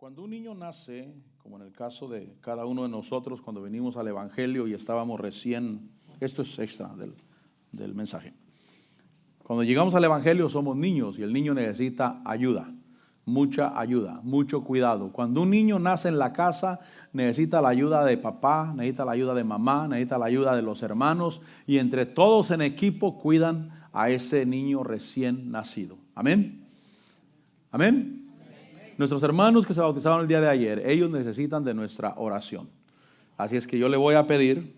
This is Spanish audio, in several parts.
Cuando un niño nace, como en el caso de cada uno de nosotros, cuando venimos al Evangelio y estábamos recién, esto es extra del mensaje. Cuando llegamos al Evangelio somos niños y el niño necesita ayuda, mucho cuidado. Cuando un niño nace en la casa, necesita la ayuda de papá, necesita la ayuda de mamá, necesita la ayuda de los hermanos y entre todos en equipo cuidan a ese niño recién nacido. Amén. Amén. Nuestros hermanos que se bautizaron el día de ayer, ellos necesitan de nuestra oración. Así es que yo le voy a pedir,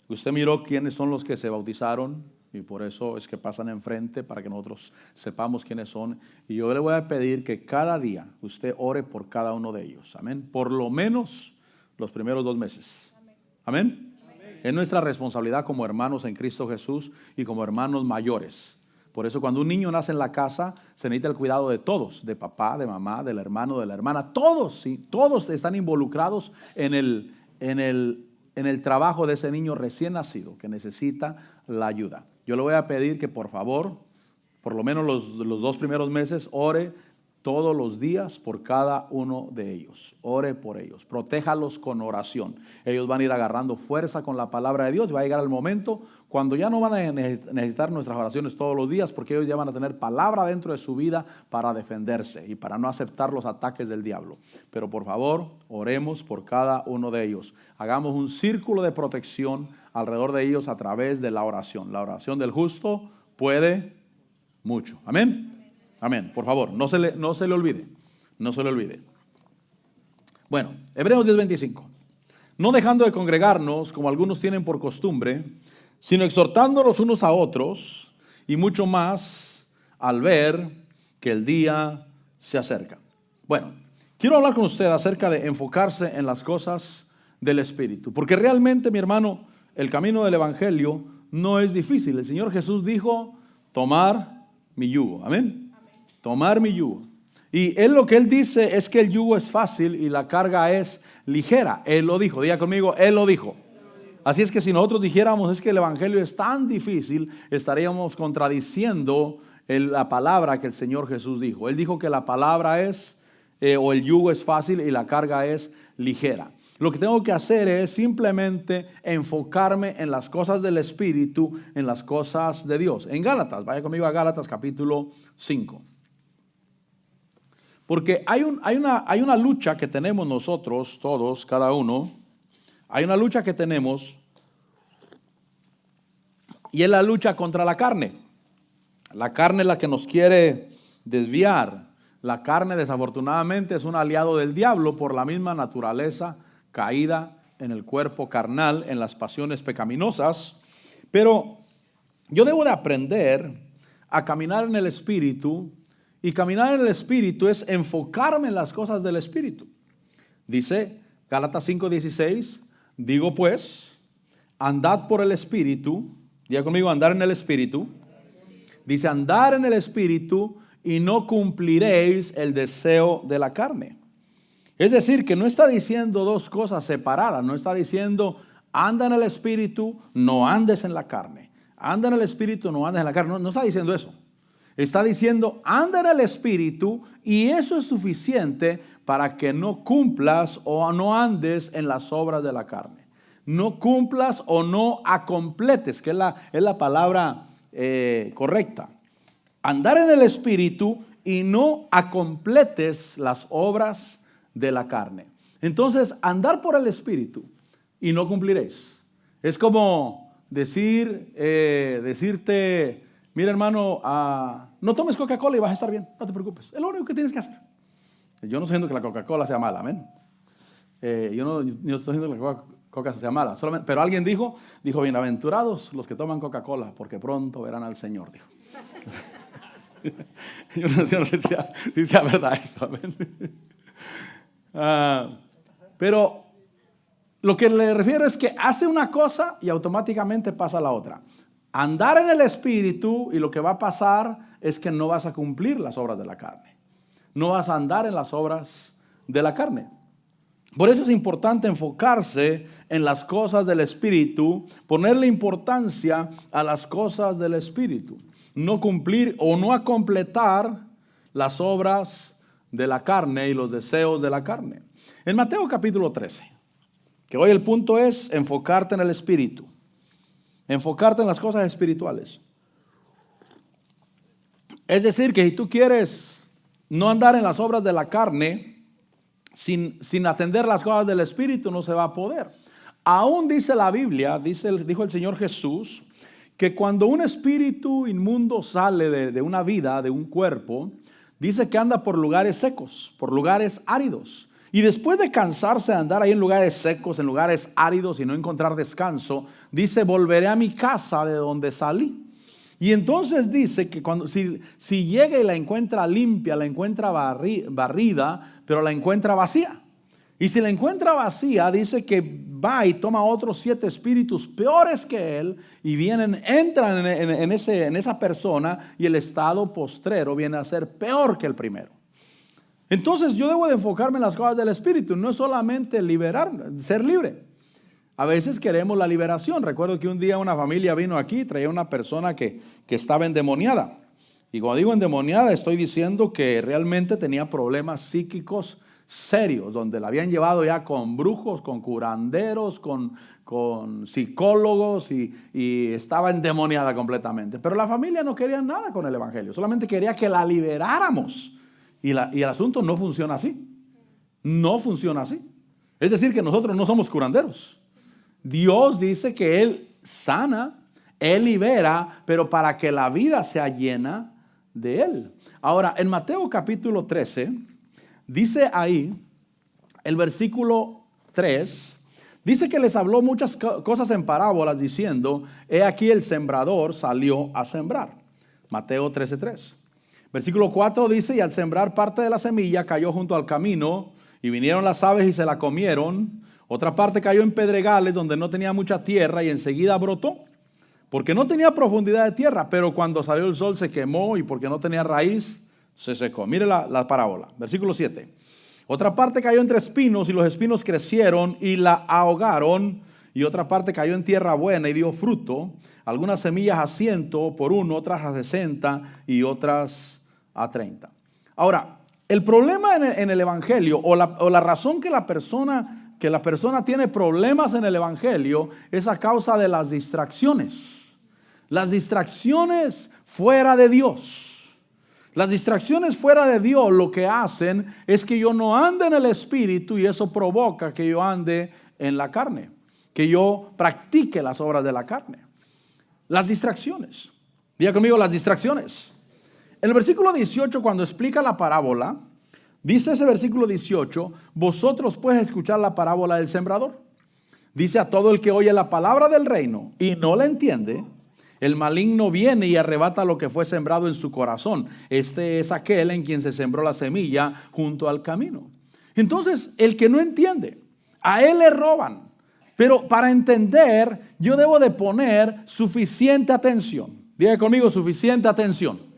usted miró quiénes son los que se bautizaron y por eso es que pasan enfrente para que nosotros sepamos quiénes son. Y yo le voy a pedir que cada día usted ore por cada uno de ellos. Amén. Por lo menos los primeros 2 meses. Amén. Amén. Es nuestra responsabilidad como hermanos en Cristo Jesús y como hermanos mayores. Por eso cuando un niño nace en la casa, se necesita el cuidado de todos, de papá, de mamá, del hermano, de la hermana. Todos, ¿sí? Todos están involucrados en el trabajo de ese niño recién nacido que necesita la ayuda. Yo le voy a pedir que por favor, por lo menos los 2 primeros meses, ore todos los días por cada uno de ellos. Ore por ellos, protéjalos con oración. Ellos van a ir agarrando fuerza con la palabra de Dios y va a llegar el momento cuando ya no van a necesitar nuestras oraciones todos los días porque ellos ya van a tener palabra dentro de su vida para defenderse y para no aceptar los ataques del diablo. Pero por favor, oremos por cada uno de ellos. Hagamos un círculo de protección alrededor de ellos a través de la oración. La oración del justo puede mucho. Amén. Amén. Por favor, no se le olvide. No se le olvide. Bueno, Hebreos 10:25. No dejando de congregarnos como algunos tienen por costumbre, sino exhortándonos unos a otros y mucho más al ver que el día se acerca. Bueno, quiero hablar con usted acerca de enfocarse en las cosas del Espíritu. Porque realmente, mi hermano, el camino del Evangelio no es difícil. El Señor Jesús dijo, tomar mi yugo. Amén. Tomar mi yugo. Y lo que Él dice es que el yugo es fácil y la carga es ligera. Él lo dijo. Diga conmigo, Él lo dijo. Así es que si nosotros dijéramos es que el Evangelio es tan difícil, estaríamos contradiciendo la palabra que el Señor Jesús dijo. Él dijo que la palabra es, o el yugo es fácil y la carga es ligera. Lo que tengo que hacer es simplemente enfocarme en las cosas del Espíritu, en las cosas de Dios. En Gálatas, vaya conmigo a Gálatas capítulo 5. Porque hay una lucha que tenemos nosotros, todos, cada uno. Hay una lucha que tenemos y es la lucha contra la carne. La carne es la que nos quiere desviar. La carne desafortunadamente es un aliado del diablo por la misma naturaleza caída en el cuerpo carnal, en las pasiones pecaminosas. Pero yo debo de aprender a caminar en el Espíritu. Y caminar en el Espíritu es enfocarme en las cosas del Espíritu. Dice Gálatas 5:16, digo pues, andad por el Espíritu. Diga conmigo, andar en el Espíritu. Dice, andar en el Espíritu y no cumpliréis el deseo de la carne. Es decir, que no está diciendo 2 cosas separadas. No está diciendo, anda en el Espíritu, no andes en la carne. Anda en el Espíritu, no andes en la carne. No está diciendo eso. Está diciendo, anda en el Espíritu y eso es suficiente para que no cumplas o no andes en las obras de la carne. No cumplas o no acompletes, que es la palabra correcta. Andar en el Espíritu y no acompletes las obras de la carne. Entonces, andar por el Espíritu y no cumpliréis. Es como decirte, mira hermano, no tomes Coca-Cola y vas a estar bien, no te preocupes. Es lo único que tienes que hacer. Yo no estoy diciendo que la Coca-Cola sea mala, amén. Yo no estoy diciendo que la Coca sea mala, pero alguien dijo, bienaventurados los que toman Coca-Cola, porque pronto verán al Señor, dijo. Yo no sé si sea verdad eso, amén. Pero lo que le refiero es que hace una cosa y automáticamente pasa la otra. Andar en el Espíritu y lo que va a pasar es que no vas a cumplir las obras de la carne. No vas a andar en las obras de la carne. Por eso es importante enfocarse en las cosas del Espíritu, ponerle importancia a las cosas del Espíritu. No cumplir o no a completar las obras de la carne y los deseos de la carne. En Mateo capítulo 13, que hoy el punto es enfocarte en el espíritu, enfocarte en las cosas espirituales. Es decir, que si tú quieres no andar en las obras de la carne, sin atender las cosas del espíritu, no se va a poder. Aún dice la Biblia, dijo el Señor Jesús, que cuando un espíritu inmundo sale de una vida, de un cuerpo, dice que anda por lugares secos, por lugares áridos. Y después de cansarse de andar ahí en lugares secos, en lugares áridos y no encontrar descanso, dice, volveré a mi casa de donde salí. Y entonces dice que si llega y la encuentra limpia, la encuentra barrida, pero la encuentra vacía. Y si la encuentra vacía, dice que va y toma otros 7 espíritus peores que él y entran en esa persona, y el estado postrero viene a ser peor que el primero. Entonces yo debo de enfocarme en las cosas del espíritu, no es solamente ser libre. A veces queremos la liberación. Recuerdo que un día una familia vino aquí, traía una persona que estaba endemoniada. Y cuando digo endemoniada, estoy diciendo que realmente tenía problemas psíquicos serios, donde la habían llevado ya con brujos, con curanderos, con psicólogos, y estaba endemoniada completamente. Pero la familia no quería nada con el evangelio, solamente quería que la liberáramos. Y el asunto no funciona así. No funciona así. Es decir, que nosotros no somos curanderos. Dios dice que Él sana, Él libera, pero para que la vida sea llena de Él. Ahora, en Mateo capítulo 13, dice ahí, el versículo 3, dice que les habló muchas cosas en parábolas, diciendo, he aquí el sembrador salió a sembrar. Mateo 13:3. Versículo 4 dice, y al sembrar parte de la semilla cayó junto al camino, y vinieron las aves y se la comieron. Otra parte cayó en pedregales donde no tenía mucha tierra, y enseguida brotó, porque no tenía profundidad de tierra, pero cuando salió el sol se quemó, y porque no tenía raíz, se secó. Mire la parábola, versículo 7. Otra parte cayó entre espinos, y los espinos crecieron y la ahogaron. Y otra parte cayó en tierra buena y dio fruto, algunas semillas a 100 por uno, otras a 60 y otras a 30. Ahora, el problema en el evangelio, o la razón que la persona tiene problemas en el evangelio, es a causa de las distracciones. Las distracciones fuera de Dios. Las distracciones fuera de Dios lo que hacen es que yo no ande en el espíritu, y eso provoca que yo ande en la carne, que yo practique las obras de la carne. Las distracciones. Diga conmigo, las distracciones. En el versículo 18, cuando explica la parábola, dice ese versículo 18, vosotros pues escuchar la parábola del sembrador. Dice, a todo el que oye la palabra del reino y no la entiende, el maligno viene y arrebata lo que fue sembrado en su corazón. Este es aquel en quien se sembró la semilla junto al camino. Entonces, el que no entiende, a él le roban. Pero para entender, yo debo de poner suficiente atención. Diga conmigo, suficiente atención.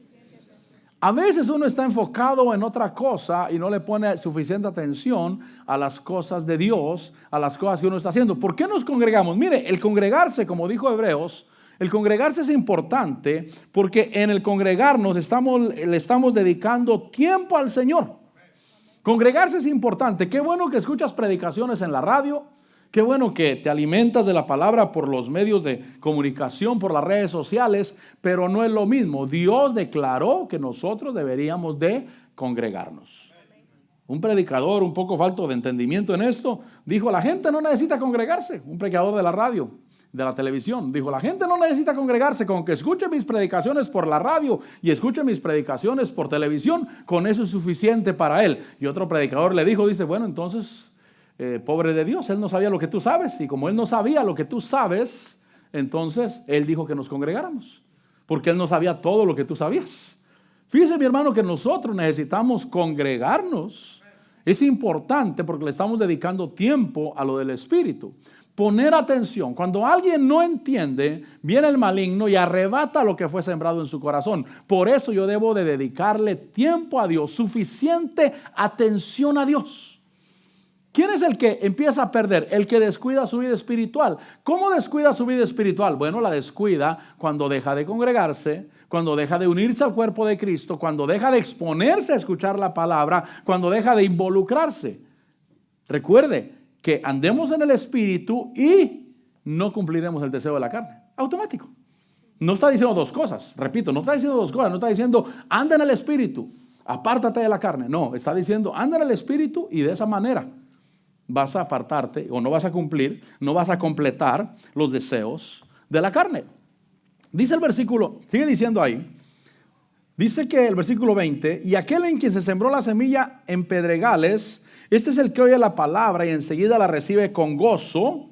A veces uno está enfocado en otra cosa y no le pone suficiente atención a las cosas de Dios, a las cosas que uno está haciendo. ¿Por qué nos congregamos? Mire, el congregarse, como dijo Hebreos, el congregarse es importante porque en el congregarnos le estamos dedicando tiempo al Señor. Congregarse es importante. Qué bueno que escuchas predicaciones en la radio. Qué bueno que te alimentas de la palabra por los medios de comunicación, por las redes sociales, pero no es lo mismo. Dios declaró que nosotros deberíamos de congregarnos. Un predicador un poco falto de entendimiento en esto dijo, la gente no necesita congregarse. Un predicador de la radio, de la televisión, dijo, la gente no necesita congregarse, con que escuche mis predicaciones por la radio y escuche mis predicaciones por televisión, con eso es suficiente para él. Y otro predicador le dijo, dice, bueno, entonces... pobre de Dios, él no sabía lo que tú sabes, y como él no sabía lo que tú sabes, entonces él dijo que nos congregáramos, porque él no sabía todo lo que tú sabías. Fíjese, mi hermano, que nosotros necesitamos congregarnos. Es importante porque le estamos dedicando tiempo a lo del espíritu. Poner atención. Cuando alguien no entiende, viene el maligno y arrebata lo que fue sembrado en su corazón. Por eso yo debo de dedicarle tiempo a Dios, suficiente atención a Dios. ¿Quién es el que empieza a perder? El que descuida su vida espiritual. ¿Cómo descuida su vida espiritual? Bueno, la descuida cuando deja de congregarse, cuando deja de unirse al cuerpo de Cristo, cuando deja de exponerse a escuchar la palabra, cuando deja de involucrarse. Recuerde que andemos en el Espíritu y no cumpliremos el deseo de la carne. Automático. No está diciendo dos cosas, repito, no está diciendo dos cosas, no está diciendo anda en el Espíritu, apártate de la carne. No, está diciendo anda en el Espíritu y de esa manera vas a apartarte o no vas a cumplir, no vas a completar los deseos de la carne. Dice el versículo, sigue diciendo ahí, dice que el versículo 20, y aquel en quien se sembró la semilla en pedregales, este es el que oye la palabra y enseguida la recibe con gozo,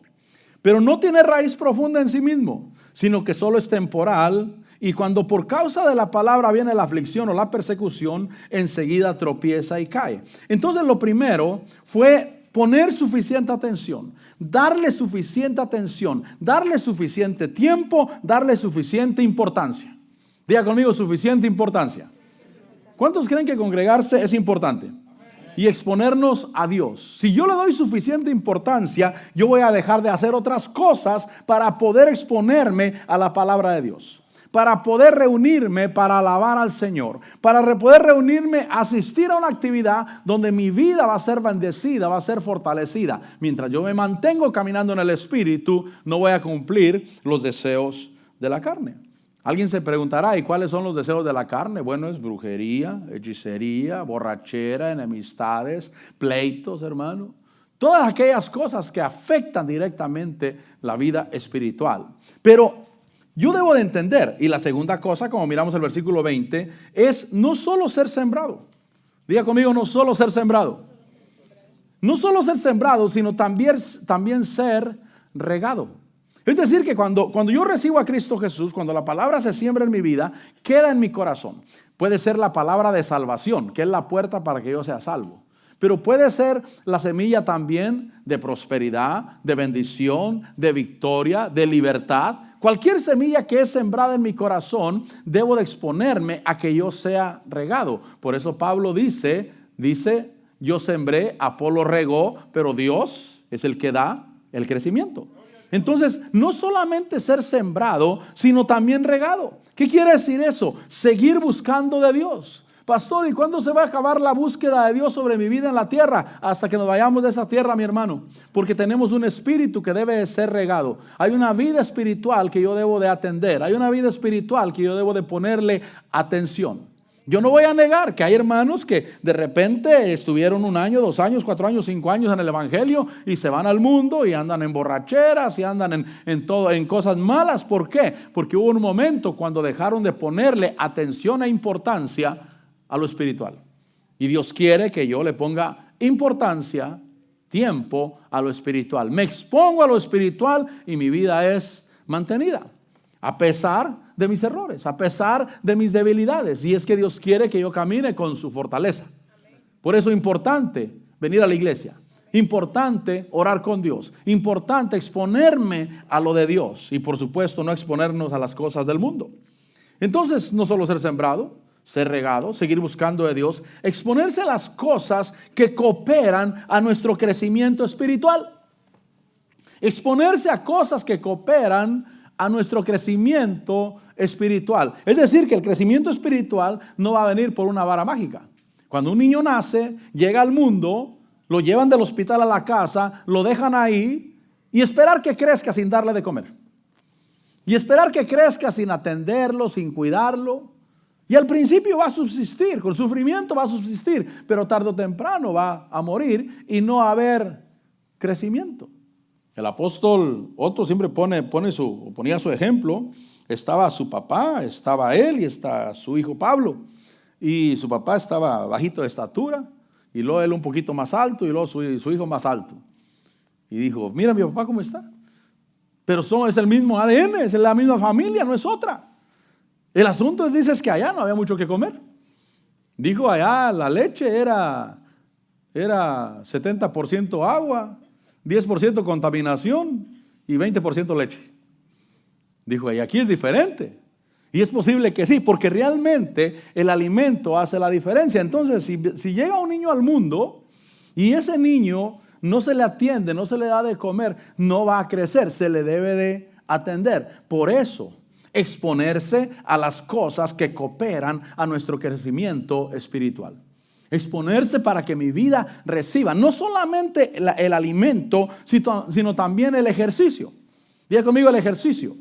pero no tiene raíz profunda en sí mismo, sino que solo es temporal, y cuando por causa de la palabra viene la aflicción o la persecución, enseguida tropieza y cae. Entonces lo primero fue poner suficiente atención, darle suficiente atención, darle suficiente tiempo, darle suficiente importancia. Diga conmigo, suficiente importancia. ¿Cuántos creen que congregarse es importante? Y exponernos a Dios. Si yo le doy suficiente importancia, yo voy a dejar de hacer otras cosas para poder exponerme a la palabra de Dios. Para poder reunirme para alabar al Señor, para poder reunirme, asistir a una actividad donde mi vida va a ser bendecida, va a ser fortalecida. Mientras yo me mantengo caminando en el Espíritu, no voy a cumplir los deseos de la carne. Alguien se preguntará, ¿y cuáles son los deseos de la carne? Bueno, es brujería, hechicería, borrachera, enemistades, pleitos, hermano. Todas aquellas cosas que afectan directamente la vida espiritual. Pero yo debo de entender, y la segunda cosa, como miramos el versículo 20, es no solo ser sembrado. Diga conmigo, no solo ser sembrado. No solo ser sembrado, sino también ser regado. Es decir, que cuando yo recibo a Cristo Jesús, cuando la palabra se siembra en mi vida, queda en mi corazón. Puede ser la palabra de salvación, que es la puerta para que yo sea salvo. Pero puede ser la semilla también de prosperidad, de bendición, de victoria, de libertad. Cualquier semilla que es sembrada en mi corazón, debo de exponerme a que yo sea regado. Por eso Pablo dice, yo sembré, Apolo regó, pero Dios es el que da el crecimiento. Entonces, no solamente ser sembrado, sino también regado. ¿Qué quiere decir eso? Seguir buscando de Dios. Pastor, ¿y cuándo se va a acabar la búsqueda de Dios sobre mi vida en la tierra? Hasta que nos vayamos de esa tierra, mi hermano. Porque tenemos un espíritu que debe de ser regado. Hay una vida espiritual que yo debo de atender. Hay una vida espiritual que yo debo de ponerle atención. Yo no voy a negar que hay hermanos que de repente estuvieron 1 año, 2 años, 4 años, 5 años en el evangelio y se van al mundo y andan en borracheras y andan en cosas malas. ¿Por qué? Porque hubo un momento cuando dejaron de ponerle atención e importancia a lo espiritual. Y Dios quiere que yo le ponga importancia, tiempo a lo espiritual. Me expongo a lo espiritual y mi vida es mantenida. A pesar de mis errores, a pesar de mis debilidades. Y es que Dios quiere que yo camine con su fortaleza. Por eso es importante venir a la iglesia. Importante orar con Dios. Importante exponerme a lo de Dios. Y por supuesto no exponernos a las cosas del mundo. Entonces no solo ser sembrado, ser regado, seguir buscando de Dios, exponerse a las cosas que cooperan a nuestro crecimiento espiritual. Exponerse a cosas que cooperan a nuestro crecimiento espiritual. Es decir, que el crecimiento espiritual no va a venir por una vara mágica. Cuando un niño nace, llega al mundo, lo llevan del hospital a la casa, lo dejan ahí y esperar que crezca sin darle de comer. Y esperar que crezca sin atenderlo, sin cuidarlo. Y al principio va a subsistir, con sufrimiento va a subsistir, pero tarde o temprano va a morir y no va a haber crecimiento. El apóstol Otto siempre ponía su ejemplo. Estaba su papá, estaba él y está su hijo Pablo. Y su papá estaba bajito de estatura y luego él un poquito más alto y luego su hijo más alto. Y dijo, mira mi papá cómo está. Pero es el mismo ADN, es la misma familia, no es otra. El asunto es que allá no había mucho que comer. Dijo allá la leche era 70% agua, 10% contaminación y 20% leche. Dijo, y aquí es diferente. Y es posible que sí, porque realmente el alimento hace la diferencia. Entonces, si llega un niño al mundo y ese niño no se le atiende, no se le da de comer, no va a crecer, se le debe de atender. Por eso, exponerse a las cosas que cooperan a nuestro crecimiento espiritual. Exponerse para que mi vida reciba no solamente el alimento, sino también el ejercicio. Diga conmigo el ejercicio.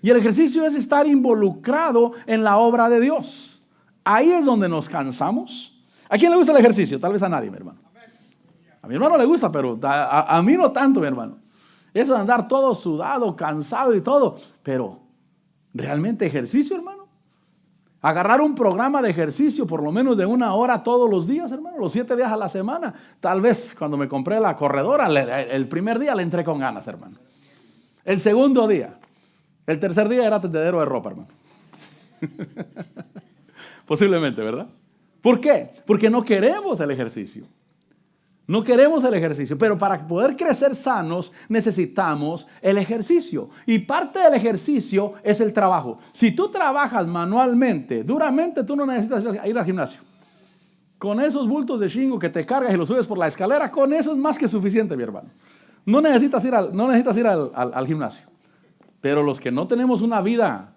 Y el ejercicio es estar involucrado en la obra de Dios. Ahí es donde nos cansamos. ¿A quién le gusta el ejercicio? Tal vez a nadie, mi hermano. A mi hermano le gusta, pero a mí no tanto, mi hermano. Eso de andar todo sudado, cansado y todo. Pero, ¿realmente ejercicio, hermano? Agarrar un programa de ejercicio por lo menos de 1 hora todos los días, hermano, los 7 días a la semana. Tal vez cuando me compré la corredora, el primer día le entré con ganas, hermano. El segundo día, el tercer día era tendedero de ropa, hermano. Posiblemente, ¿verdad? ¿Por qué? Porque no queremos el ejercicio. No queremos el ejercicio, pero para poder crecer sanos necesitamos el ejercicio. Y parte del ejercicio es el trabajo. Si tú trabajas manualmente, duramente, tú no necesitas ir al gimnasio. Con esos bultos de chingo que te cargas y los subes por la escalera, con eso es más que suficiente, mi hermano. No necesitas ir al gimnasio. Pero los que no tenemos una vida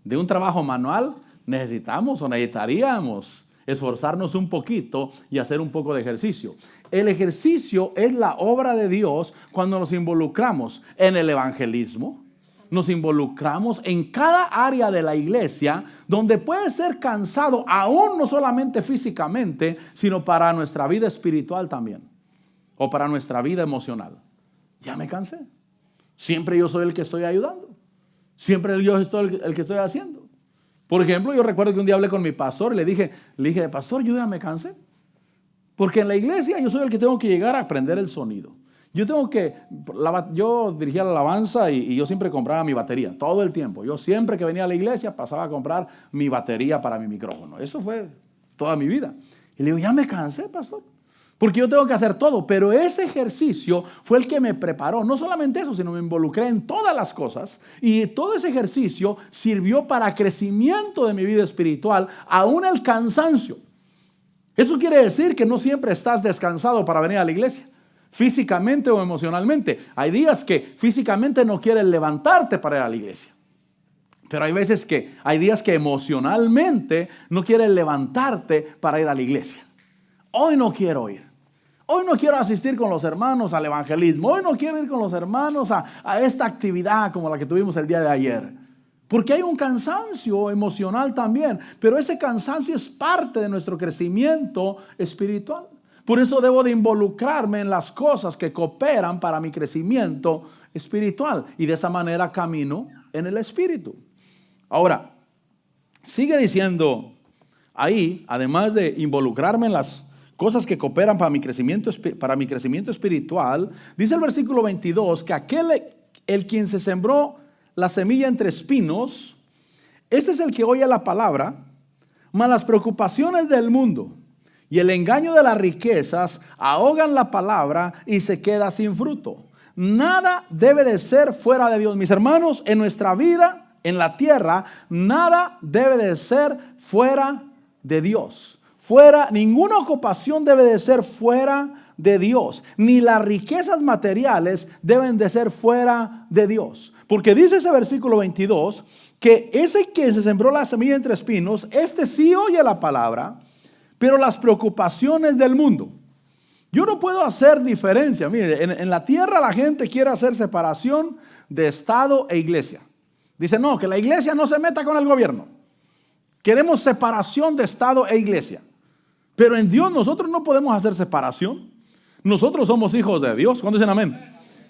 de un trabajo manual, necesitaríamos esforzarnos un poquito y hacer un poco de ejercicio. El ejercicio es la obra de Dios cuando nos involucramos en el evangelismo, nos involucramos en cada área de la iglesia donde puede ser cansado, aún no solamente físicamente, sino para nuestra vida espiritual también, o para nuestra vida emocional. Ya me cansé. Siempre yo soy el que estoy ayudando. Siempre yo soy el que estoy haciendo. Por ejemplo, yo recuerdo que un día hablé con mi pastor y le dije, pastor, yo ya me cansé. Porque en la iglesia yo soy el que tengo que llegar a aprender el sonido. Yo dirigía la alabanza y yo siempre compraba mi batería, todo el tiempo. Yo siempre que venía a la iglesia pasaba a comprar mi batería para mi micrófono. Eso fue toda mi vida. Y le digo, ya me cansé, pastor. Porque yo tengo que hacer todo, pero ese ejercicio fue el que me preparó. No solamente eso, sino me involucré en todas las cosas. Y todo ese ejercicio sirvió para crecimiento de mi vida espiritual, aún el cansancio. Eso quiere decir que no siempre estás descansado para venir a la iglesia, físicamente o emocionalmente. Hay días que físicamente no quieres levantarte para ir a la iglesia. Pero hay días que emocionalmente no quieres levantarte para ir a la iglesia. Hoy no quiero ir. Hoy no quiero asistir con los hermanos al evangelismo. Hoy no quiero ir con los hermanos a esta actividad como la que tuvimos el día de ayer. Porque hay un cansancio emocional también. Pero ese cansancio es parte de nuestro crecimiento espiritual. Por eso debo de involucrarme en las cosas que cooperan para mi crecimiento espiritual. Y de esa manera camino en el espíritu. Ahora, sigue diciendo ahí, además de involucrarme en las cosas que cooperan para mi crecimiento espiritual, dice el versículo 22 que el quien se sembró la semilla entre espinos, ese es el que oye la palabra, mas las preocupaciones del mundo y el engaño de las riquezas ahogan la palabra y se queda sin fruto. Nada debe de ser fuera de Dios. Mis hermanos, en nuestra vida, en la tierra, nada debe de ser fuera de Dios. Ninguna ocupación debe de ser fuera de Dios. Ni las riquezas materiales deben de ser fuera de Dios. Porque dice ese versículo 22 que ese que se sembró la semilla entre espinos, este sí oye la palabra, pero las preocupaciones del mundo. Yo no puedo hacer diferencia. Mire, en la tierra la gente quiere hacer separación de Estado e iglesia. Dice, no, que la iglesia no se meta con el gobierno. Queremos separación de Estado e iglesia. Pero en Dios nosotros no podemos hacer separación. Nosotros somos hijos de Dios. ¿Cuándo dicen amén?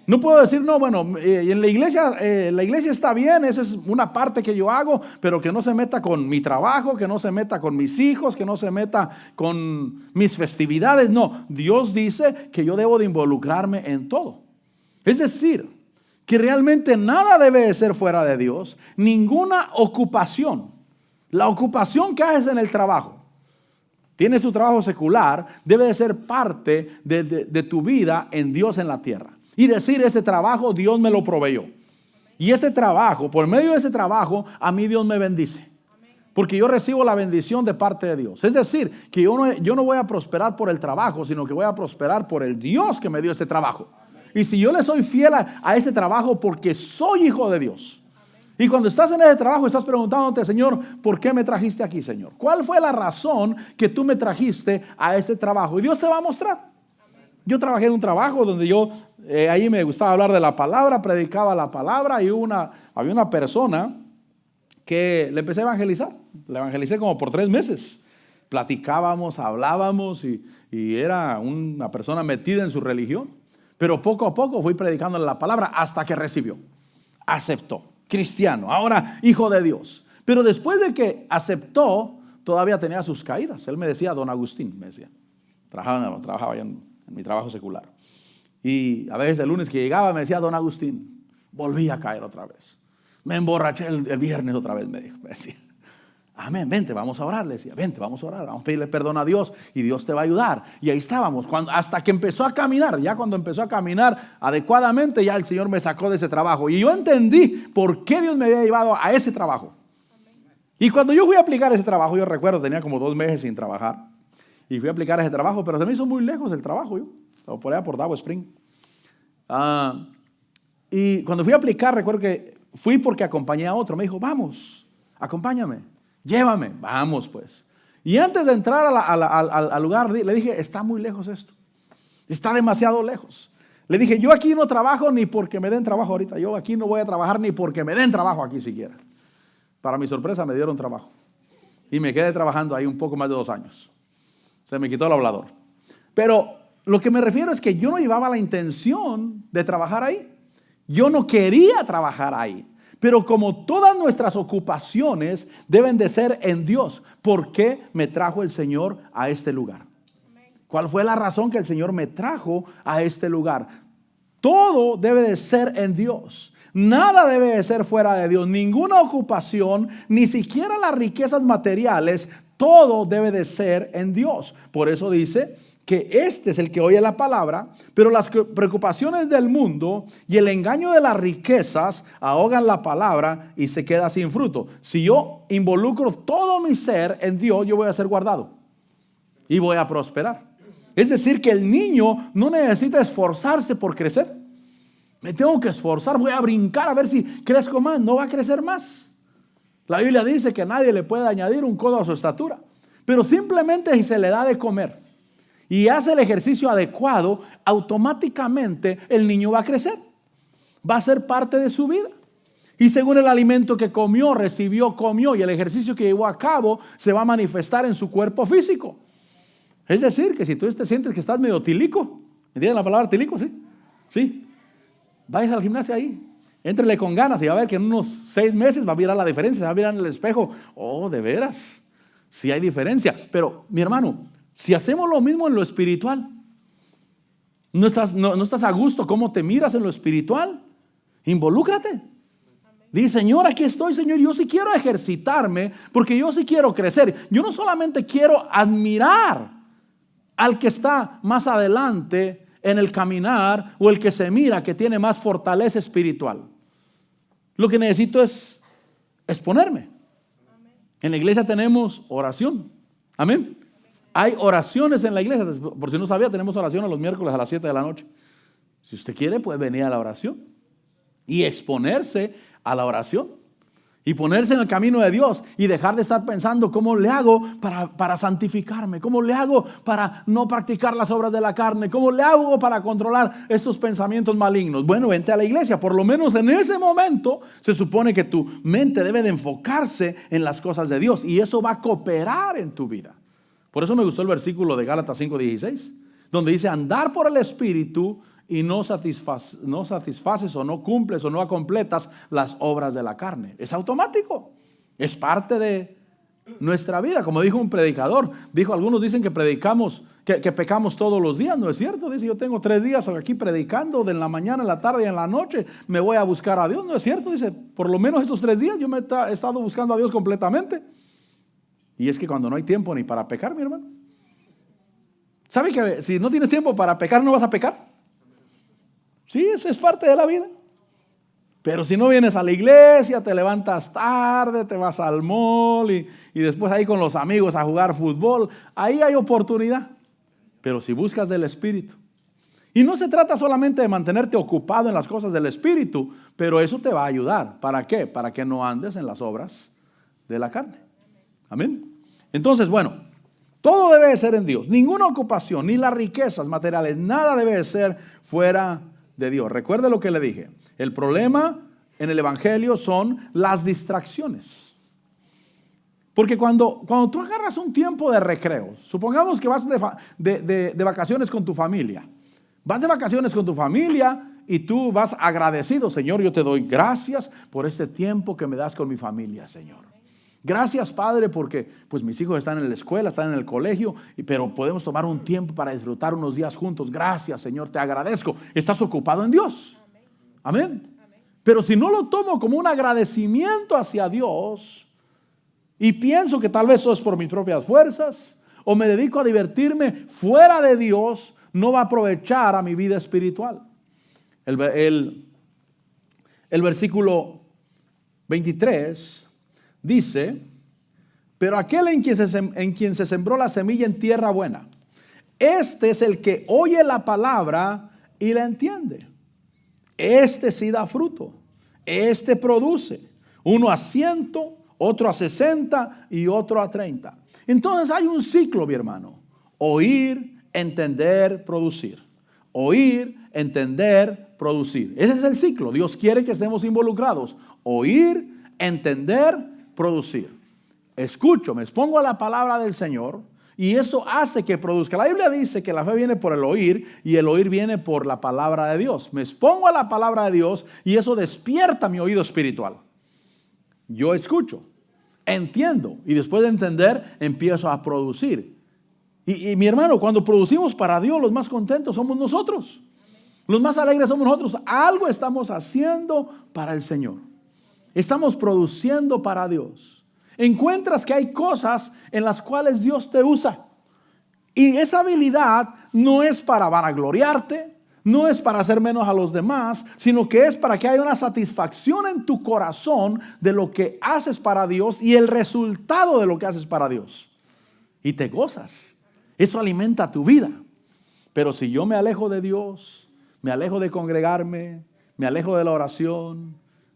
No puedo decir, no, bueno, en la iglesia está bien, esa es una parte que yo hago, pero que no se meta con mi trabajo, que no se meta con mis hijos, que no se meta con mis festividades. No, Dios dice que yo debo de involucrarme en todo. Es decir, que realmente nada debe de ser fuera de Dios, ninguna ocupación. La ocupación que haces en el trabajo, tienes tu trabajo secular, debe de ser parte de tu vida en Dios en la tierra. Y decir, este trabajo Dios me lo proveyó. Y este trabajo, por medio de ese trabajo, a mí Dios me bendice. porque yo recibo la bendición de parte de Dios. Es decir, que yo no voy a prosperar por el trabajo, sino que voy a prosperar por el Dios que me dio este trabajo. Y si yo le soy fiel a este trabajo porque soy hijo de Dios. Y cuando estás en ese trabajo estás preguntándote, Señor, ¿por qué me trajiste aquí, Señor? ¿Cuál fue la razón que tú me trajiste a este trabajo? Y Dios te va a mostrar. Yo trabajé en un trabajo donde ahí me gustaba hablar de la palabra, predicaba la palabra y había una persona que le empecé a evangelizar. Le evangelicé como por 3 meses. Platicábamos, hablábamos y era una persona metida en su religión. Pero poco a poco fui predicándole la palabra hasta que recibió, aceptó, cristiano, ahora hijo de Dios. Pero después de que aceptó, todavía tenía sus caídas. Él me decía, don Agustín, me decía. Trabajaba ya en mi trabajo secular. Y a veces el lunes que llegaba me decía, don Agustín, volví a caer otra vez. Me emborraché el viernes otra vez, me decía. Amén, vente, vamos a orar, le decía, vente, vamos a orar, vamos a pedirle perdón a Dios y Dios te va a ayudar. Y ahí estábamos, hasta que empezó a caminar. Ya cuando empezó a caminar adecuadamente, ya el Señor me sacó de ese trabajo. Y yo entendí por qué Dios me había llevado a ese trabajo. Y cuando yo fui a aplicar ese trabajo, yo recuerdo, tenía como 2 meses sin trabajar. Y fui a aplicar ese trabajo, pero se me hizo muy lejos el trabajo, yo. Por allá por Dow Spring. Y cuando fui a aplicar, recuerdo que fui porque acompañé a otro. Me dijo, vamos, acompáñame, llévame. Vamos pues. Y antes de entrar al lugar, le dije, está muy lejos esto. Está demasiado lejos. Le dije, yo aquí no trabajo ni porque me den trabajo ahorita. Yo aquí no voy a trabajar ni porque me den trabajo aquí siquiera. Para mi sorpresa me dieron trabajo. Y me quedé trabajando ahí un poco más de 2 años. Se me quitó el hablador. Pero lo que me refiero es que yo no llevaba la intención de trabajar ahí. Yo no quería trabajar ahí. Pero como todas nuestras ocupaciones deben de ser en Dios, ¿por qué me trajo el Señor a este lugar? ¿Cuál fue la razón que el Señor me trajo a este lugar? Todo debe de ser en Dios. Nada debe de ser fuera de Dios. Ninguna ocupación, ni siquiera las riquezas materiales, todo debe de ser en Dios. Por eso dice que este es el que oye la palabra, pero las preocupaciones del mundo y el engaño de las riquezas ahogan la palabra y se queda sin fruto. Si yo involucro todo mi ser en Dios, yo voy a ser guardado y voy a prosperar. Es decir, que el niño no necesita esforzarse por crecer. Me tengo que esforzar, voy a brincar a ver si crezco más. No va a crecer más. La Biblia dice que nadie le puede añadir un codo a su estatura, pero simplemente si se le da de comer y hace el ejercicio adecuado, automáticamente el niño va a crecer. Va a ser parte de su vida. Y según el alimento que comió, recibió, comió, y el ejercicio que llevó a cabo se va a manifestar en su cuerpo físico. Es decir, que si tú te sientes que estás medio tilico, ¿entienden la palabra tilico? Sí. Sí. Vayas al gimnasio ahí. Éntrele con ganas y va a ver que en unos 6 meses va a mirar la diferencia, va a mirar en el espejo. Oh, de veras, sí hay diferencia. Pero mi hermano, si hacemos lo mismo en lo espiritual, no estás a gusto cómo te miras en lo espiritual, involúcrate. Dice, Señor, aquí estoy, Señor, yo sí quiero ejercitarme porque yo sí quiero crecer. Yo no solamente quiero admirar al que está más adelante en el caminar o el que se mira que tiene más fortaleza espiritual. Lo que necesito es exponerme. En la iglesia tenemos oración. Amén. Hay oraciones en la iglesia. Por si no sabía, tenemos oración los miércoles a las 7 de la noche. Si usted quiere, puede venir a la oración y exponerse a la oración y ponerse en el camino de Dios y dejar de estar pensando cómo le hago para santificarme, cómo le hago para no practicar las obras de la carne, cómo le hago para controlar estos pensamientos malignos. Bueno, vente a la iglesia, por lo menos en ese momento se supone que tu mente debe de enfocarse en las cosas de Dios y eso va a cooperar en tu vida. Por eso me gustó el versículo de Gálatas 5:16, donde dice andar por el Espíritu y no satisfaces o no cumples o no completas las obras de la carne. Es automático, es parte de nuestra vida. Como dijo un predicador, algunos dicen que predicamos, que pecamos todos los días. No es cierto, dice, yo tengo 3 días aquí predicando, de la mañana, en la tarde y en la noche, me voy a buscar a Dios. No es cierto, dice, por lo menos estos 3 días yo me he estado buscando a Dios completamente. Y es que cuando no hay tiempo ni para pecar, mi hermano. ¿Sabe que si no tienes tiempo para pecar, no vas a pecar? Sí, eso es parte de la vida. Pero si no vienes a la iglesia, te levantas tarde, te vas al mall y después ahí con los amigos a jugar fútbol, ahí hay oportunidad. Pero si buscas del Espíritu, y no se trata solamente de mantenerte ocupado en las cosas del Espíritu, pero eso te va a ayudar. ¿Para qué? Para que no andes en las obras de la carne. Amén. Entonces, bueno, todo debe de ser en Dios. Ninguna ocupación, ni las riquezas materiales, nada debe de ser fuera de Dios. Recuerde lo que le dije. El problema en el Evangelio son las distracciones. Porque cuando tú agarras un tiempo de recreo, supongamos que vas de vacaciones con tu familia. Vas de vacaciones con tu familia y tú vas agradecido. Señor, yo te doy gracias por este tiempo que me das con mi familia, Señor. Gracias, Padre, porque pues mis hijos están en la escuela, están en el colegio, pero podemos tomar un tiempo para disfrutar unos días juntos. Gracias, Señor, te agradezco. Estás ocupado en Dios. Amén. Pero si no lo tomo como un agradecimiento hacia Dios y pienso que tal vez eso es por mis propias fuerzas o me dedico a divertirme fuera de Dios, no va a aprovechar a mi vida espiritual. El versículo 23 dice: pero aquel en quien se sembró la semilla en tierra buena, este es el que oye la palabra y la entiende. Este sí da fruto, este produce, uno a 100, otro a 60 y otro a 30. Entonces hay un ciclo, mi hermano: oír, entender, producir. Oír, entender, producir. Ese es el ciclo. Dios quiere que estemos involucrados. Oír, entender, producir. Escucho, me expongo a la palabra del Señor y eso hace que produzca. La Biblia dice que la fe viene por el oír y el oír viene por la palabra de Dios. Me expongo a la palabra de Dios y eso despierta mi oído espiritual. Yo escucho, entiendo y después de entender empiezo a producir. Y mi hermano, cuando producimos para Dios, los más contentos somos nosotros. Los más alegres somos nosotros. Algo estamos haciendo para el Señor. Estamos produciendo para Dios. Encuentras que hay cosas en las cuales Dios te usa. Y esa habilidad no es para vanagloriarte, no es para hacer menos a los demás, sino que es para que haya una satisfacción en tu corazón de lo que haces para Dios y el resultado de lo que haces para Dios. Y te gozas. Eso alimenta tu vida. Pero si yo me alejo de Dios, me alejo de congregarme, me alejo de la oración,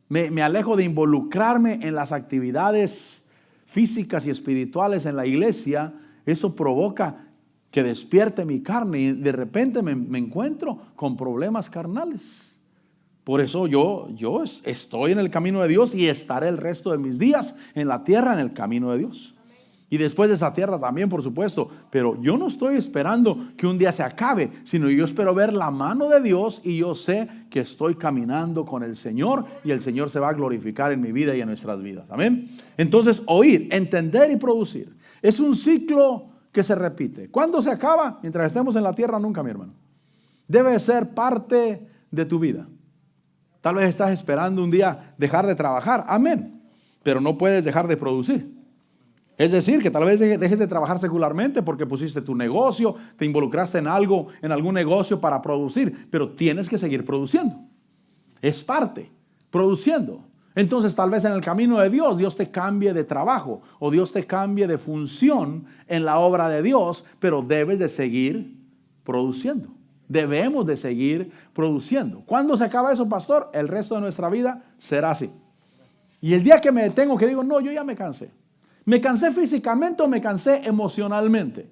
me alejo de involucrarme en las actividades físicas y espirituales en la iglesia, eso provoca que despierte mi carne y de repente me encuentro con problemas carnales. Por eso yo estoy en el camino de Dios y estaré el resto de mis días en la tierra en el camino de Dios. Y después de esa tierra también, por supuesto. Pero yo no estoy esperando que un día se acabe, sino yo espero ver la mano de Dios y yo sé que estoy caminando con el Señor y el Señor se va a glorificar en mi vida y en nuestras vidas. Amén. Entonces, oír, entender y producir. Es un ciclo que se repite. ¿Cuándo se acaba? Mientras estemos en la tierra, nunca, mi hermano. Debe ser parte de tu vida. Tal vez estás esperando un día dejar de trabajar. Amén. Pero no puedes dejar de producir. Es decir, que tal vez dejes de trabajar secularmente porque pusiste tu negocio, te involucraste en algo, en algún negocio para producir, pero tienes que seguir produciendo. Es parte, produciendo. Entonces tal vez en el camino de Dios, Dios te cambie de trabajo o Dios te cambie de función en la obra de Dios, pero debes de seguir produciendo. Debemos de seguir produciendo. ¿Cuándo se acaba eso, pastor? El resto de nuestra vida será así. Y el día que me detengo, que digo, no, yo ya me cansé. Me cansé físicamente o me cansé emocionalmente.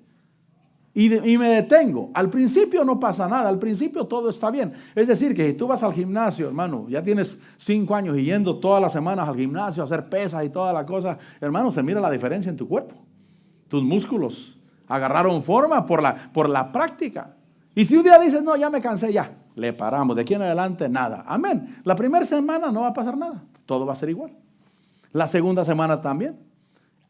Y me detengo. Al principio no pasa nada. Al principio todo está bien. Es decir, que si tú vas al gimnasio, hermano, ya tienes 5 años y yendo todas las semanas al gimnasio a hacer pesas y toda la cosa, hermano, se mira la diferencia en tu cuerpo. Tus músculos agarraron forma por la práctica. Y si un día dices, no, ya me cansé, ya, le paramos. De aquí en adelante, nada. Amén. La primera semana no va a pasar nada. Todo va a ser igual. La segunda semana también.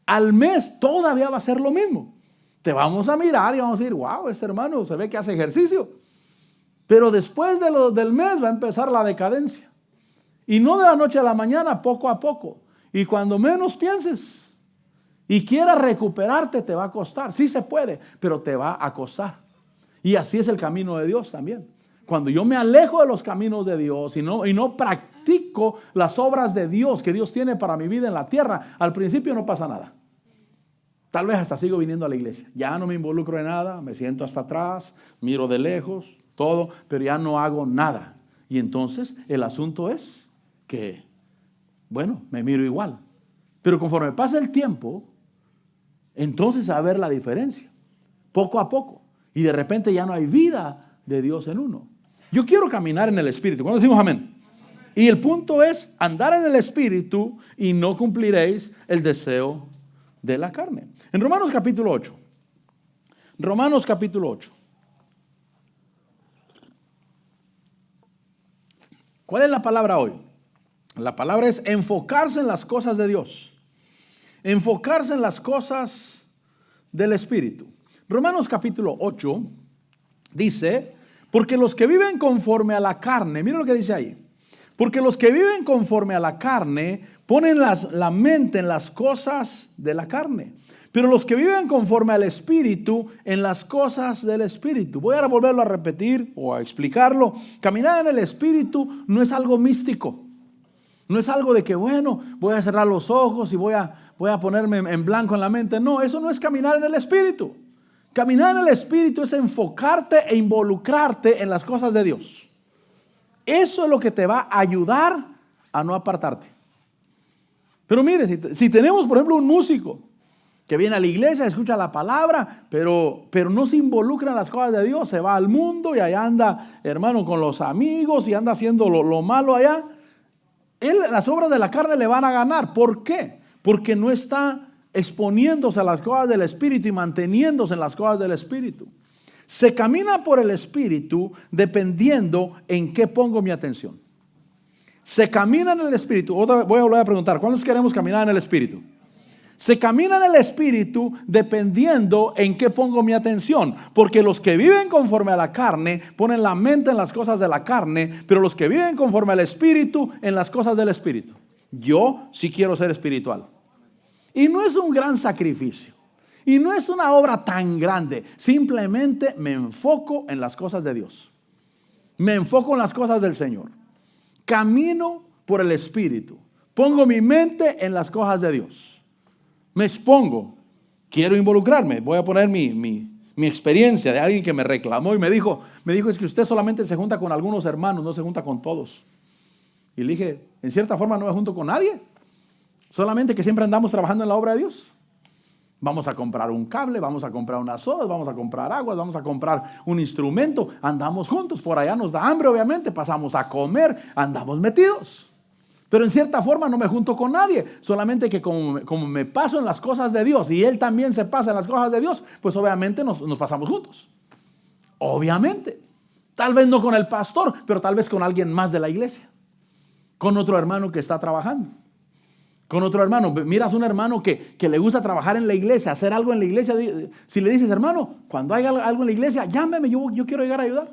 Al mes todavía va a ser lo mismo. Te vamos a mirar y vamos a decir, wow, este hermano se ve que hace ejercicio. Pero después del mes va a empezar la decadencia. Y no de la noche a la mañana, poco a poco. Y cuando menos pienses y quieras recuperarte, te va a costar. Sí se puede, pero te va a costar. Y así es el camino de Dios también. Cuando yo me alejo de los caminos de Dios y no practico practico las obras de Dios que Dios tiene para mi vida en la tierra, al principio no pasa nada. Tal vez hasta sigo viniendo a la iglesia. Ya no me involucro en nada, me siento hasta atrás, miro de lejos, todo, pero ya no hago nada. Y entonces el asunto es que, bueno, me miro igual. Pero conforme pasa el tiempo, entonces va a ver la diferencia, poco a poco. Y de repente ya no hay vida de Dios en uno. Yo quiero caminar en el Espíritu. ¿Cuándo decimos amén? Y el punto es andar en el Espíritu y no cumpliréis el deseo de la carne. En Romanos capítulo 8. Romanos capítulo 8. ¿Cuál es la palabra hoy? La palabra es enfocarse en las cosas de Dios. Enfocarse en las cosas del Espíritu. Romanos capítulo 8 dice, porque los que viven conforme a la carne, mira lo que dice ahí, porque los que viven conforme a la carne ponen la mente en las cosas de la carne, pero los que viven conforme al Espíritu en las cosas del Espíritu. Voy a volverlo a repetir o a explicarlo. Caminar en el Espíritu no es algo místico. No es algo de que, bueno, voy a cerrar los ojos y voy a ponerme en blanco en la mente. No, eso no es caminar en el Espíritu. Caminar en el Espíritu es enfocarte e involucrarte en las cosas de Dios. Eso es lo que te va a ayudar a no apartarte. Pero mire, si tenemos, por ejemplo, un músico que viene a la iglesia, escucha la palabra, pero no se involucra en las cosas de Dios, se va al mundo y allá anda, hermano, con los amigos y anda haciendo lo malo allá. Las obras de la carne le van a ganar. ¿Por qué? Porque no está exponiéndose a las cosas del Espíritu y manteniéndose en las cosas del Espíritu. Se camina por el Espíritu dependiendo en qué pongo mi atención. Se camina en el Espíritu. Voy a volver a preguntar, ¿cuántos queremos caminar en el Espíritu? Se camina en el Espíritu dependiendo en qué pongo mi atención. Porque los que viven conforme a la carne ponen la mente en las cosas de la carne, pero los que viven conforme al Espíritu en las cosas del Espíritu. Yo sí quiero ser espiritual. Y no es un gran sacrificio. Y no es una obra tan grande. Simplemente me enfoco en las cosas de Dios. Me enfoco en las cosas del Señor. Camino por el Espíritu. Pongo mi mente en las cosas de Dios. Me expongo. Quiero involucrarme. Voy a poner mi experiencia de alguien que me reclamó y me dijo, es que usted solamente se junta con algunos hermanos, no se junta con todos. Y le dije, en cierta forma no me junto con nadie. Solamente que siempre andamos trabajando en la obra de Dios. Vamos a comprar un cable, vamos a comprar unas sodas, vamos a comprar aguas, vamos a comprar un instrumento. Andamos juntos, por allá nos da hambre obviamente, pasamos a comer, andamos metidos. Pero en cierta forma no me junto con nadie. Solamente que como me paso en las cosas de Dios y él también se pasa en las cosas de Dios, pues obviamente nos pasamos juntos. Obviamente. Tal vez no con el pastor, pero tal vez con alguien más de la iglesia. Con otro hermano que está trabajando. Con otro hermano, miras un hermano que le gusta trabajar en la iglesia, hacer algo en la iglesia. Si le dices, hermano, cuando haya algo en la iglesia, llámeme, yo quiero llegar a ayudar.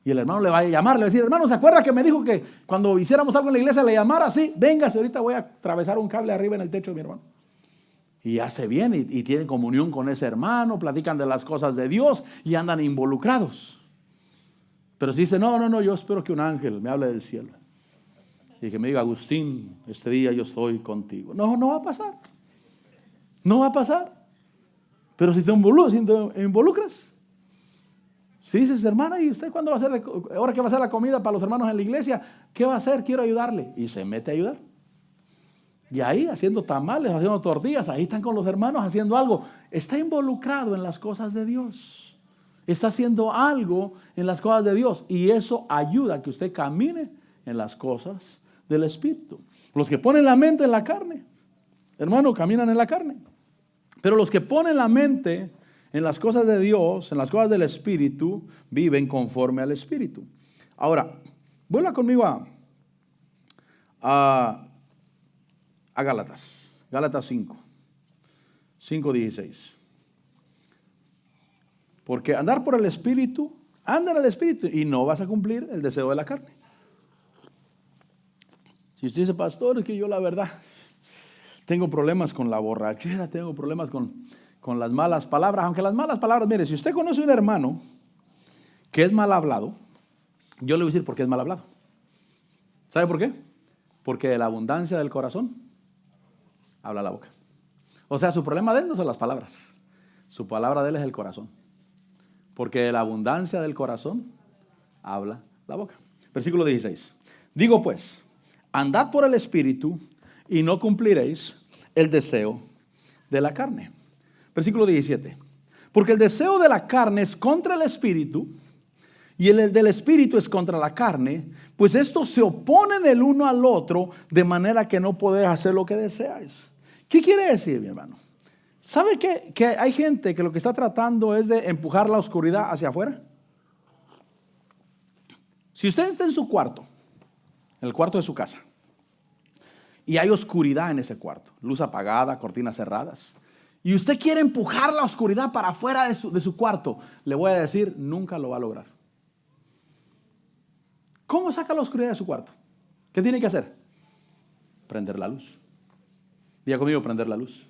Y el hermano le va a llamar, le va a decir, hermano, ¿se acuerda que me dijo que cuando hiciéramos algo en la iglesia le llamara? Sí, véngase, ahorita voy a atravesar un cable arriba en el techo de mi hermano. Y hace bien y tiene comunión con ese hermano, platican de las cosas de Dios y andan involucrados. Pero si dice, no, yo espero que un ángel me hable del cielo. Y que me diga, Agustín, este día yo estoy contigo. No va a pasar. No va a pasar. Pero si te involucras. Si dices, hermana, ¿y usted cuándo va a hacer? Ahora que va a hacer la comida para los hermanos en la iglesia, ¿qué va a hacer? Quiero ayudarle. Y se mete a ayudar. Y ahí haciendo tamales, haciendo tortillas, ahí están con los hermanos haciendo algo. Está involucrado en las cosas de Dios. Está haciendo algo en las cosas de Dios. Y eso ayuda a que usted camine en las cosas del Espíritu. Los que ponen la mente en la carne, hermano, caminan en la carne. Pero los que ponen la mente en las cosas de Dios, en las cosas del Espíritu, viven conforme al Espíritu. Ahora, vuelva conmigo a Gálatas. Gálatas 5:16. Porque andar por el Espíritu, anda en el Espíritu y no vas a cumplir el deseo de la carne. Si usted dice, pastor, es que yo la verdad tengo problemas con la borrachera, tengo problemas con las malas palabras, aunque las malas palabras, mire, si usted conoce a un hermano que es mal hablado, yo le voy a decir por qué es mal hablado. ¿Sabe por qué? Porque de la abundancia del corazón habla la boca. O sea, su problema de él no son las palabras. Su palabra de él es el corazón. Porque de la abundancia del corazón habla la boca. Versículo 16. Digo pues, andad por el Espíritu y no cumpliréis el deseo de la carne. Versículo 17. Porque el deseo de la carne es contra el Espíritu y el del Espíritu es contra la carne, pues estos se oponen el uno al otro de manera que no podéis hacer lo que deseáis. ¿Qué quiere decir, mi hermano? ¿Sabe que hay gente que lo que está tratando es de empujar la oscuridad hacia afuera? Si usted está en su cuarto, en el cuarto de su casa, y hay oscuridad en ese cuarto, luz apagada, cortinas cerradas, y usted quiere empujar la oscuridad para afuera de su cuarto, le voy a decir, nunca lo va a lograr. ¿Cómo saca la oscuridad de su cuarto? ¿Qué tiene que hacer? Prender la luz. Diga conmigo, prender la luz.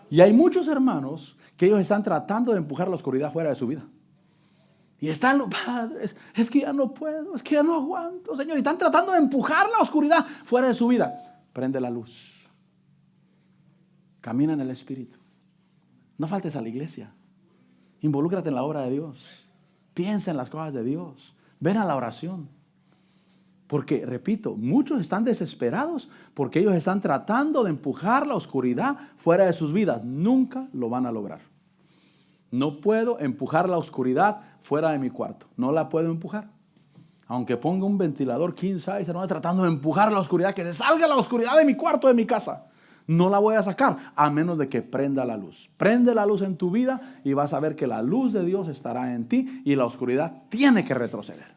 Y hay muchos hermanos que ellos están tratando de empujar la oscuridad fuera de su vida. Y están los padres, es que ya no puedo, es que ya no aguanto, Señor. Y están tratando de empujar la oscuridad fuera de su vida. Prende la luz. Camina en el Espíritu. No faltes a la iglesia. Involúcrate en la obra de Dios. Piensa en las cosas de Dios. Ven a la oración. Porque, repito, muchos están desesperados porque ellos están tratando de empujar la oscuridad fuera de sus vidas. Nunca lo van a lograr. No puedo empujar la oscuridad fuera de mi cuarto. No la puedo empujar. Aunque ponga un ventilador king size, tratando de empujar la oscuridad, que se salga la oscuridad de mi cuarto, de mi casa. No la voy a sacar a menos de que prenda la luz. Prende la luz en tu vida y vas a ver que la luz de Dios estará en ti y la oscuridad tiene que retroceder.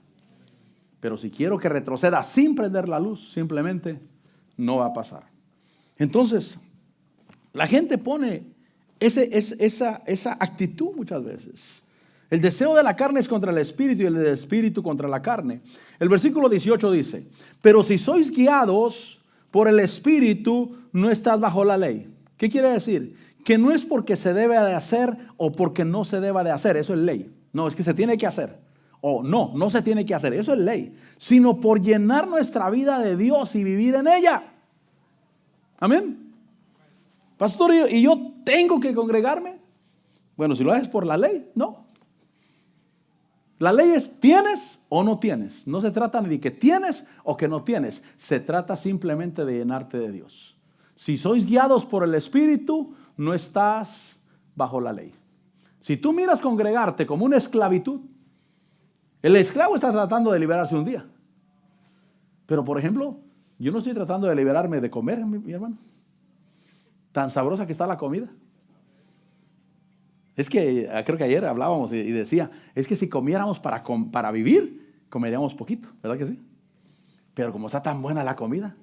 Pero si quiero que retroceda sin prender la luz, simplemente no va a pasar. Entonces, la gente pone esa actitud muchas veces. El deseo de la carne es contra el Espíritu y el del Espíritu contra la carne. El versículo 18 dice, pero si sois guiados por el Espíritu, no estás bajo la ley. ¿Qué quiere decir? Que no es porque se debe de hacer o porque no se deba de hacer. Eso es ley. No, es que se tiene que hacer. O no se tiene que hacer, eso es ley, sino por llenar nuestra vida de Dios y vivir en ella. Amén. Pastor, ¿y yo tengo que congregarme? Bueno, si lo haces por la ley, no. La ley es tienes o no tienes. No se trata ni de que tienes o que no tienes. Se trata simplemente de llenarte de Dios. Si sois guiados por el Espíritu, no estás bajo la ley. Si tú miras congregarte como una esclavitud, el esclavo está tratando de liberarse un día. Pero, por ejemplo, yo no estoy tratando de liberarme de comer, mi hermano. Tan sabrosa que está la comida. Es que, creo que ayer hablábamos y decía, es que si comiéramos para vivir, comeríamos poquito, ¿verdad que sí? Pero como está tan buena la comida,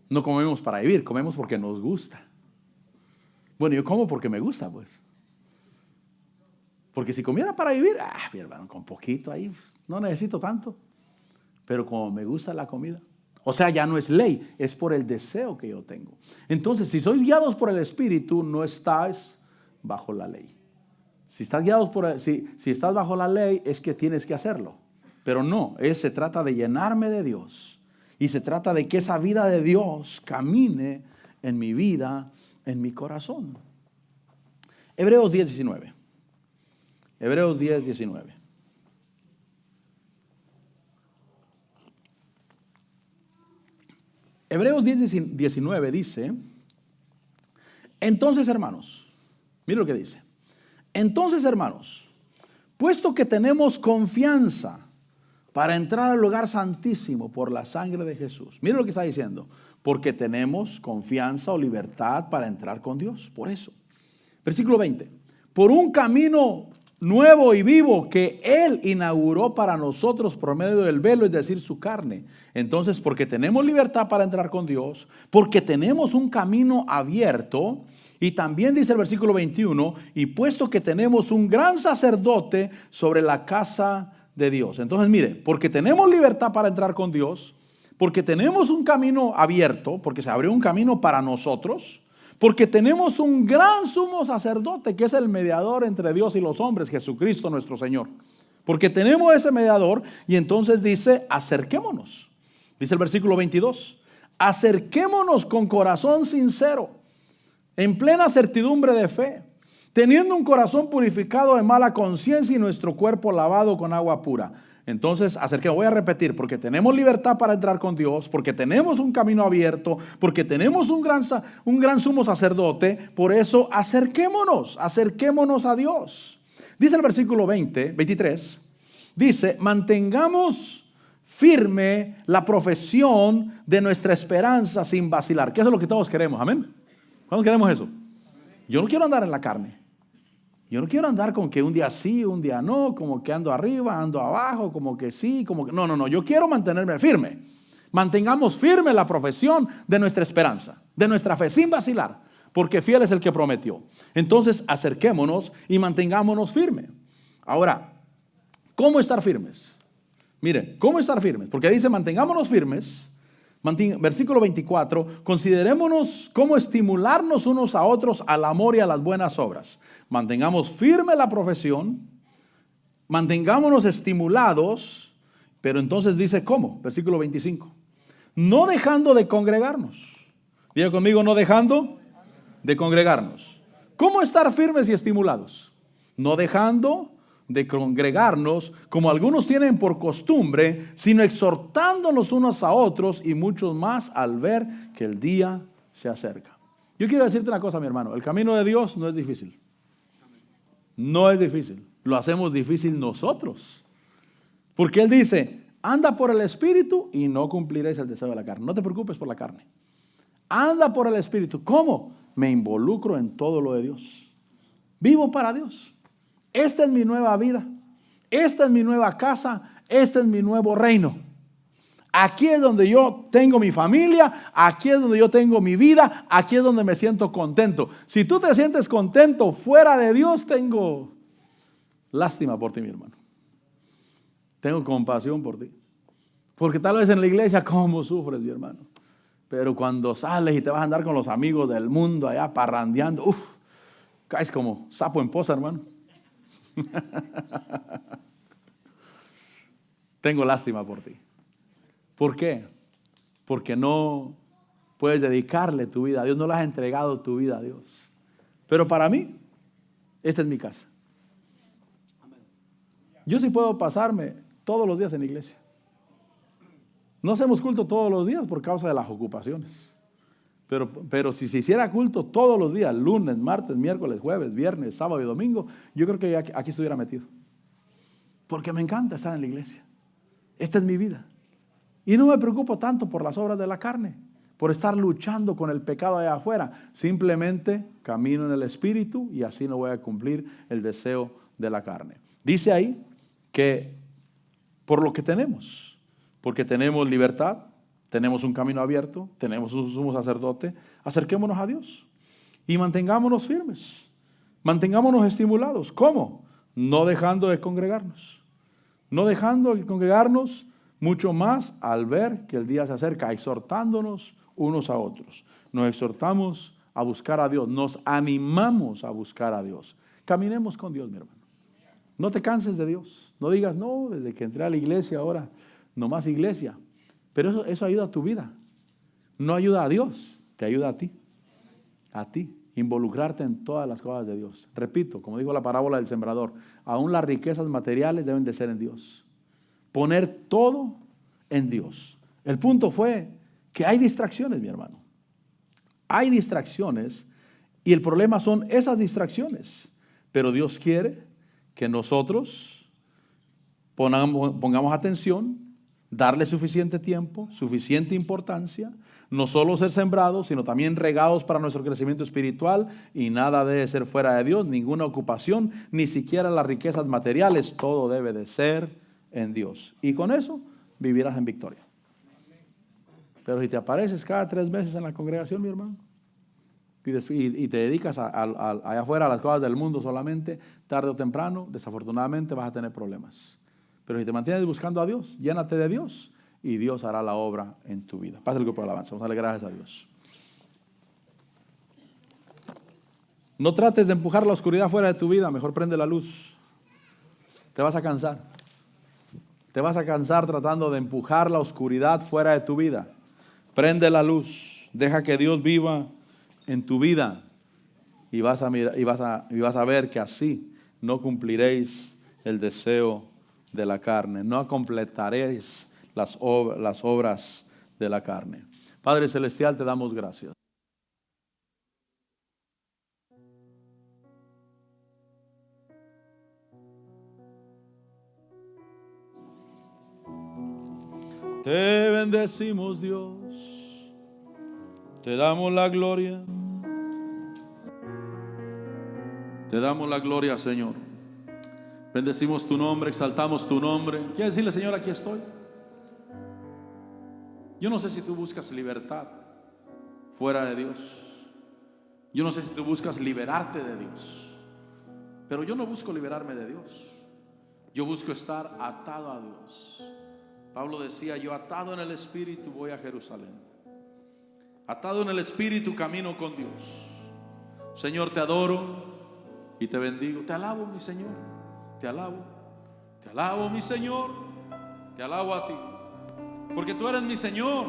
no comemos para vivir, comemos porque nos gusta. Bueno, yo como porque me gusta, pues. Porque si comiera para vivir, mi hermano, con poquito ahí, no necesito tanto. Pero como me gusta la comida. O sea, ya no es ley, es por el deseo que yo tengo. Entonces, si sois guiados por el Espíritu, no estáis bajo la ley. Si estás guiados si estás bajo la ley, es que tienes que hacerlo. Pero no, se trata de llenarme de Dios. Y se trata de que esa vida de Dios camine en mi vida, en mi corazón. Hebreos 10:19. Hebreos 10:19. Hebreos 10:19 dice, entonces hermanos, mira lo que dice, entonces hermanos, puesto que tenemos confianza para entrar al lugar santísimo por la sangre de Jesús, mira lo que está diciendo, porque tenemos confianza o libertad para entrar con Dios, por eso. Versículo 20, por un camino nuevo y vivo que Él inauguró para nosotros por medio del velo, es decir, su carne. Entonces, porque tenemos libertad para entrar con Dios, porque tenemos un camino abierto, y también dice el versículo 21, y puesto que tenemos un gran sacerdote sobre la casa de Dios. Entonces, mire, porque tenemos libertad para entrar con Dios, porque tenemos un camino abierto, porque se abrió un camino para nosotros, porque tenemos un gran sumo sacerdote que es el mediador entre Dios y los hombres, Jesucristo nuestro Señor. Porque tenemos ese mediador y entonces dice, acerquémonos. Dice el versículo 22, acerquémonos con corazón sincero, en plena certidumbre de fe, teniendo un corazón purificado de mala conciencia y nuestro cuerpo lavado con agua pura. Entonces, voy a repetir, porque tenemos libertad para entrar con Dios, porque tenemos un camino abierto, porque tenemos un gran sumo sacerdote, por eso acerquémonos a Dios. Dice el versículo 23, dice, mantengamos firme la profesión de nuestra esperanza sin vacilar. Que eso es lo que todos queremos, amén. ¿Cuándo queremos eso? Yo no quiero andar en la carne. Yo no quiero andar con que un día sí, un día no, como que ando arriba, ando abajo, como que sí, como que... No, yo quiero mantenerme firme. Mantengamos firme la profesión de nuestra esperanza, de nuestra fe, sin vacilar, porque fiel es el que prometió. Entonces, acerquémonos y mantengámonos firmes. Ahora, ¿cómo estar firmes? Mire, ¿cómo estar firmes? Porque dice, mantengámonos firmes. Versículo 24, considerémonos cómo estimularnos unos a otros al amor y a las buenas obras. Mantengamos firme la profesión, mantengámonos estimulados, pero entonces dice ¿cómo? Versículo 25, no dejando de congregarnos. Diga conmigo, no dejando de congregarnos. ¿Cómo estar firmes y estimulados? No dejando de congregarnos, como algunos tienen por costumbre, sino exhortándonos unos a otros y muchos más al ver que el día se acerca. Yo quiero decirte una cosa, mi hermano, el camino de Dios no es difícil. No es difícil, lo hacemos difícil nosotros. Porque Él dice, anda por el Espíritu y no cumpliréis el deseo de la carne. No te preocupes por la carne. Anda por el Espíritu. ¿Cómo? Me involucro en todo lo de Dios. Vivo para Dios. Esta es mi nueva vida. Esta es mi nueva casa. Este es mi nuevo reino. Aquí es donde yo tengo mi familia. Aquí es donde yo tengo mi vida. Aquí es donde me siento contento. Si tú te sientes contento fuera de Dios, tengo lástima por ti, mi hermano. Tengo compasión por ti. Porque tal vez en la iglesia, ¿cómo sufres, mi hermano? Pero cuando sales y te vas a andar con los amigos del mundo allá parrandeando, caes como sapo en poza, hermano. Tengo lástima por ti. ¿Por qué? Porque no puedes dedicarle tu vida a Dios, no le has entregado tu vida a Dios. Pero para mí, esta es mi casa. Yo sí puedo pasarme todos los días en la iglesia. No hacemos culto todos los días por causa de las ocupaciones. Pero si se hiciera culto todos los días, lunes, martes, miércoles, jueves, viernes, sábado y domingo, yo creo que aquí estuviera metido. Porque me encanta estar en la iglesia. Esta es mi vida. Y no me preocupo tanto por las obras de la carne, por estar luchando con el pecado allá afuera. Simplemente camino en el Espíritu y así no voy a cumplir el deseo de la carne. Dice ahí que por lo que tenemos, porque tenemos libertad, tenemos un camino abierto, tenemos un sumo sacerdote, acerquémonos a Dios y mantengámonos firmes, mantengámonos estimulados. ¿Cómo? No dejando de congregarnos. No dejando de congregarnos, mucho más al ver que el día se acerca, exhortándonos unos a otros. Nos exhortamos a buscar a Dios, nos animamos a buscar a Dios. Caminemos con Dios, mi hermano. No te canses de Dios. No digas, no, desde que entré a la iglesia ahora, no más iglesia. Pero eso ayuda a tu vida. No ayuda a Dios, te ayuda a ti. A ti. Involucrarte en todas las cosas de Dios. Repito, como dijo la parábola del sembrador, aún las riquezas materiales deben de ser en Dios. Poner todo en Dios. El punto fue que hay distracciones, mi hermano. Hay distracciones y el problema son esas distracciones. Pero Dios quiere que nosotros pongamos atención, darle suficiente tiempo, suficiente importancia, no solo ser sembrados, sino también regados para nuestro crecimiento espiritual, y nada debe ser fuera de Dios, ninguna ocupación, ni siquiera las riquezas materiales, todo debe de ser en Dios. Y con eso vivirás en victoria. Pero si te apareces cada 3 meses en la congregación, mi hermano, y te dedicas allá afuera a las cosas del mundo solamente, tarde o temprano, desafortunadamente vas a tener problemas. Pero si te mantienes buscando a Dios, llénate de Dios y Dios hará la obra en tu vida. Pasa el grupo de alabanza. Vamos a darle gracias a Dios. No trates de empujar la oscuridad fuera de tu vida, mejor prende la luz. Te vas a cansar. Te vas a cansar tratando de empujar la oscuridad fuera de tu vida. Prende la luz, deja que Dios viva en tu vida y vas a mirar, y vas a ver que así no cumpliréis el deseo de la carne, no completaréis las obras de la carne. Padre Celestial, te damos gracias. Te bendecimos, Dios, te damos la gloria. Te damos la gloria, Señor. Bendecimos tu nombre, exaltamos tu nombre. ¿Quieres decirle, Señor, aquí estoy? Yo no sé si tú buscas libertad fuera de Dios. Yo no sé si tú buscas liberarte de Dios. Pero yo no busco liberarme de Dios. Yo busco estar atado a Dios. Pablo decía, yo atado en el Espíritu voy a Jerusalén. Atado en el Espíritu camino con Dios. Señor, te adoro y te bendigo. Te alabo, mi Señor. Te alabo. Te alabo, mi Señor. Te alabo a ti. Porque tú eres mi Señor.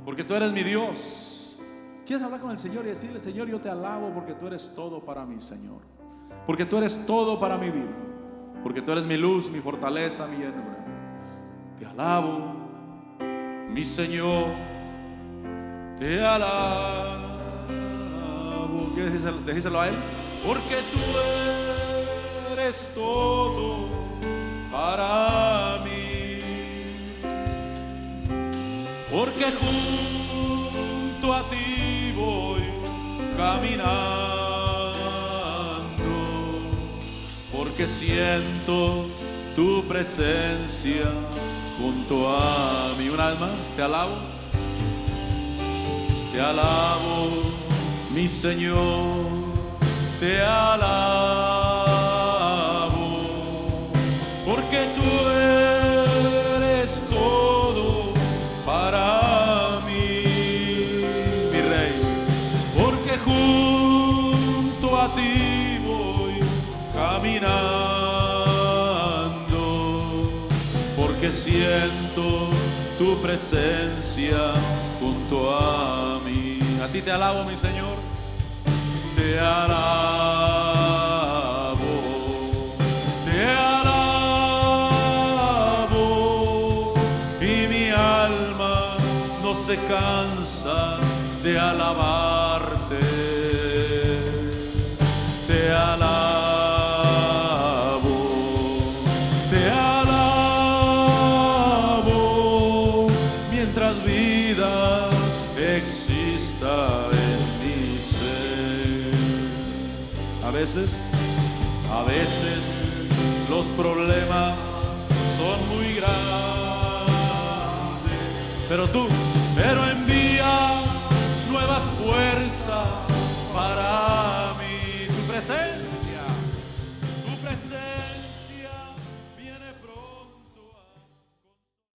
Porque tú eres mi Dios. ¿Quieres hablar con el Señor y decirle, Señor, yo te alabo porque tú eres todo para mí, Señor? Porque tú eres todo para mi vida. Porque tú eres mi luz, mi fortaleza, mi llenura. Te alabo, mi Señor. Te alabo. ¿Quieres decírselo a Él? Porque tú eres todo para mí. Porque junto a ti voy caminando. Porque siento tu presencia junto a mí. Una vez más, te alabo. Te alabo, mi Señor. Te alabo, porque tú eres todo para mí, mi Rey. Porque junto a ti voy caminando, porque siento tu presencia junto a mí. A ti te alabo, mi Señor. Te alabo, te alabo, y mi alma no se cansa de alabarte. Te alabo, mientras vida exista en mi ser. A veces los problemas son muy grandes, pero tú